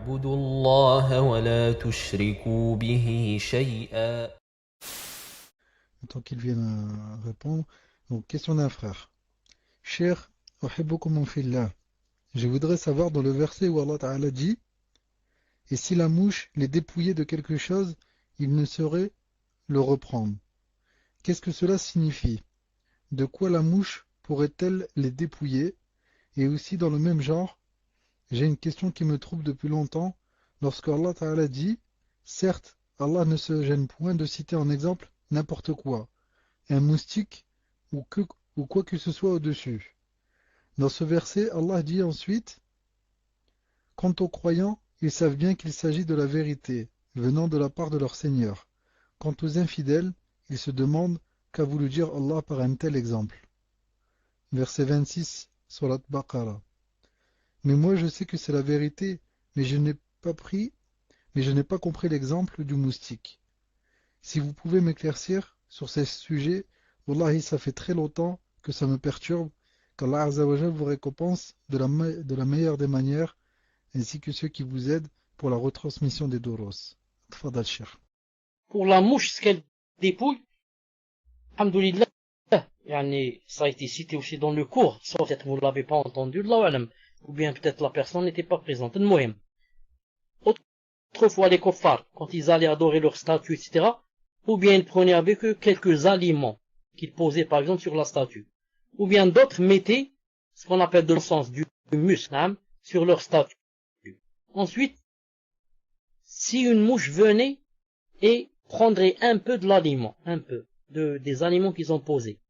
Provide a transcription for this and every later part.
واعبدوا الله ولا تشركوا به شيئا. Tant qu'ils viennent répondre. Donc, question d'un frère. Cher, uhibbukum fillah. Je voudrais savoir dans le verset où Allah Ta'ala dit et si la mouche les dépouillait de quelque chose, il ne saurait le reprendre. Qu'est-ce que cela signifie? De quoi la mouche pourrait-elle les dépouiller? Et aussi dans le même genre, j'ai une question qui me trouble depuis longtemps. Lorsque Allah Ta'ala dit, certes, Allah ne se gêne point de citer en exemple n'importe quoi, un moustique ou quoi que ce soit au-dessus. Dans ce verset, Allah dit ensuite, quant aux croyants, ils savent bien qu'il s'agit de la vérité, venant de la part de leur Seigneur. Quant aux infidèles, ils se demandent qu'a voulu dire Allah par un tel exemple. Verset 26, Surat Baqarah. Mais moi je sais que c'est la vérité, mais je n'ai pas compris l'exemple du moustique. Si vous pouvez m'éclaircir sur ces sujets, Wallahi ça fait très longtemps que ça me perturbe, qu'Allah Azza wa Jal vous récompense de la meilleure des manières, ainsi que ceux qui vous aident pour la retransmission des Doros. Tfadal Cheikh. Pour la mouche, ce qu'elle dépouille, alhamdoulilah, ça a été cité aussi dans le cours, sauf peut-être vous ne l'avez pas entendu, Allahu alam, ou bien peut-être la personne n'était pas présente. Autrefois, les kuffars, quand ils allaient adorer leur statue, etc., ou bien ils prenaient avec eux quelques aliments qu'ils posaient par exemple sur la statue, ou bien d'autres mettaient ce qu'on appelle de l'encens, du musc, sur leur statue. Ensuite, si une mouche venait et prendrait un peu de l'aliment, des aliments qu'ils ont posés,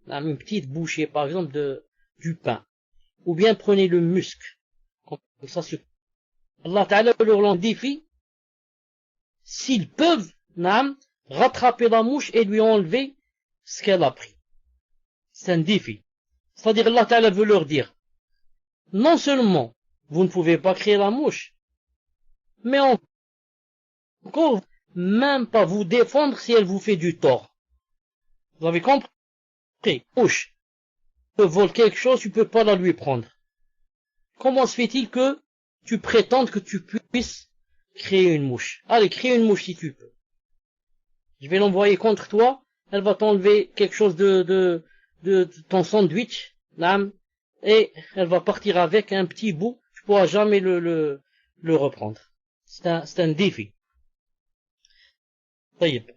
une petite bouchée par exemple du pain, ou bien prenez le musc, comme ça, Allah Ta'ala leur défie, s'ils peuvent rattraper la mouche et lui enlever ce qu'elle a pris. C'est un défi. C'est-à-dire Allah Ta'ala veut leur dire, non seulement vous ne pouvez pas créer la mouche, mais encore même pas vous défendre si elle vous fait du tort. Vous avez compris? Mouche te vole quelque chose, tu peux pas la lui prendre. Comment se fait-il que tu prétendes que tu puisses créer une mouche? Allez, crée une mouche si tu peux. Je vais l'envoyer contre toi, elle va t'enlever quelque chose de ton sandwich, et elle va partir avec un petit bout, tu pourras jamais le reprendre. C'est un défi. طيب.